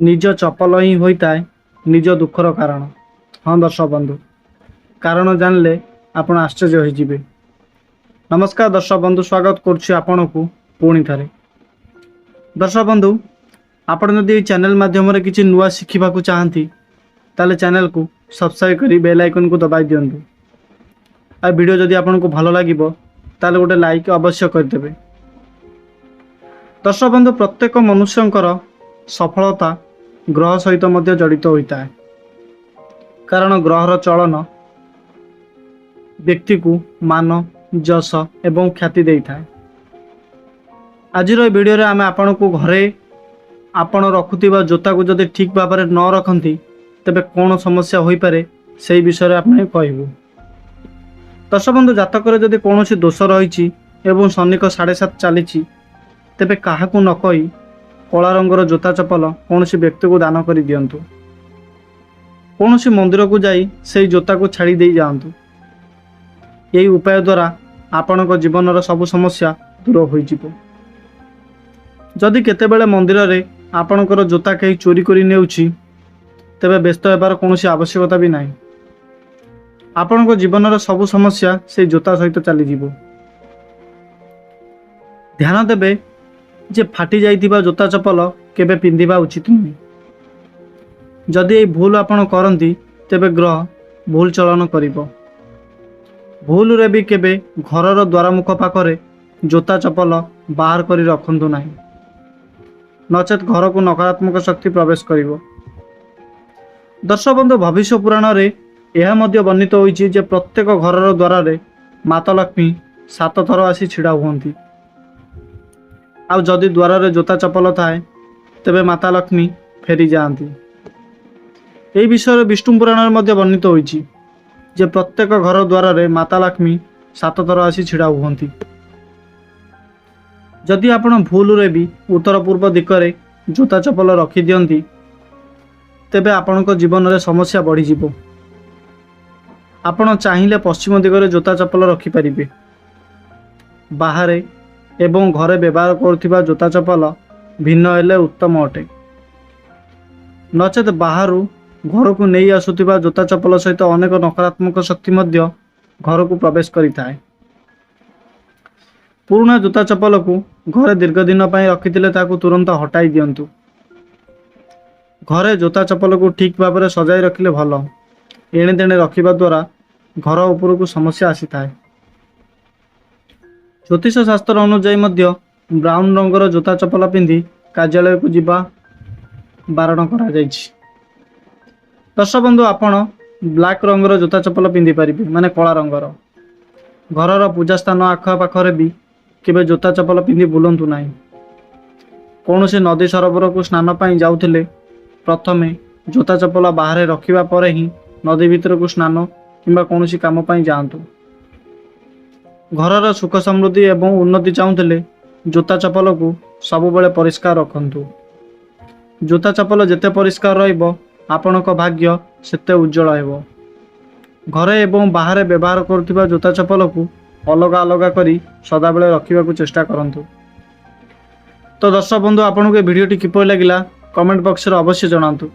निज चपल ही होता है निज दुखर कारण। हाँ दर्शक बंधु, कारण जानले आपण आश्चर्य होइजिबे। नमस्कार दर्शक बंधु, स्वागत करुछि आपण को पुणी थारे। दर्शक बंधु, आपण जदि चैनल माध्यम किसी नुआ शिखा चाहती ताले चैनल को सब्सक्राइब करी बेल आइकन को दबाई दिंतु। आ वीडियो जदि आपण को भल लागिबो ताले गोटे लाइक अवश्य करदेबे। दर्शक बंधु, प्रत्येक मनुष्यंकर सफलता ग्रह सहित मध्य जड़ित होता है, कारण ग्रहर चलन व्यक्ति को मान जस एवं ख्याति दे था। आज वीडियो रे आमे आपण को घरे आपण रखुथिबा जोता को जदि ठीक भाव में न रखती तेबे कौन समस्या होई पारे से विषय आपने कहबू। दर्शक बंधु, जातक जदि कौन दोष रही एवं शनि को 7.5 चली तेबे काहाकू न कही कला रंगर जोता चपल कौन व्यक्ति को दान कर दिंतु। कौन मंदिर को जाई से जोता को छाड़ी दे जातु। यही उपाय द्वारा आपण जीवन सब समस्या दूर हो। जदि केतेबेले मंदिर रे आपणकर जोता कहीं चोरी करी नेउछि तेबे व्यस्त होबार कौन आवश्यकता भी नहीं। आपण जीवन सब समस्या से जोता सहित चली जीवो। ध्यान देबे जे फाटी जाइथिबा जोता चपल केबे पिंधिबा उचित नुहे। जदि ये भूल आपण करंती तेबे ग्रह भूल चलन करिबो। भूल रे भी केबे घरर द्वारमुख पाखरे जोता चपल बाहर करी रखंतु नाही, नचेत घर को नकारात्मक शक्ति प्रवेश करिबो। दर्शक बंधु, भविष्य पुराण रे यह मध्य वर्णित होईछि जे प्रत्येक घरर द्वार रे माता लक्ष्मी 7 थर आसी छिड़ा हुअंती। आ जदि द्वार रे जोता चपल थाए तेबे माता लक्ष्मी फेरी जाती। यही विषय विष्णु पुराण मध्य वर्णित होईछि जे प्रत्येक घर द्वार रे माता लक्ष्मी 7 थर आसी छिड़ा हुअंती। जदि आपण भूल रे भी उत्तर पूर्व दिगरे जोता चपल रखी दियंती तेबे आपणक जीवन रे समस्या बढ़ी जिवो। आपण चाहिले पश्चिम दिगरे जोता चपल रखी परिबे। बाहरे एवं घरे व्यवहार करुथिबा जोता चपल भिन्न हेले उत्तम अटे, नचेत बाहरु घर को नहीं आसुथिबा जोता चपल सहित अनेक नकारात्मक शक्ति मध्य घर को प्रवेश करिथाए। पुराना जोता चपल को घरे दीर्घ दिन पई रखिथिले ताकू तुरंत हटाई दियंतु। घरे जोता चपल को ठीक भाव में सजाई रखिले भल। एणे तेणे रखिबा द्वारा घर उपर को समस्या आसी थाए। ज्योतिष शास्त्र अनुसार मध्य ब्राउन रंगर जोता चपल पिंधि कार्यालय को जीवा बारण करा जायछि। दर्शक बंधु, आपण ब्लैक रंगर जोता चपल पिंधि पारिबे, माने कला रंगर। घरर पूजा स्थान आखा पाखरे भी केबे जोता चपल पिंधि बुलंतु नाही। कौनसी नदी सरोवर को स्नान पाई जाउथिले प्रथमे जोता चपल बाहर रखिबा परे ही नदी भीतर को स्नान किंबा कौनसी काम पाई जातु। घरर सुख समृद्धि एवं उन्नति चाहूले जोता चपल को सबुबले परिष्कार रखंतु। जोता चपल जेते परिष्कार रहिबो आपणक भाग्य सेते उज्जवल हेबो। घरे एवं बाहर व्यवहार करुथिबा जोता चपल को अलग अलग करी सदाबेले रखिबा को चेष्टा करंतु। तो दर्शक बंधु, आपन को वीडियोटी किपरि लागिला कमेंट बॉक्स रे अवश्य जणांतु।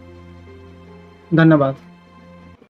धन्यवाद।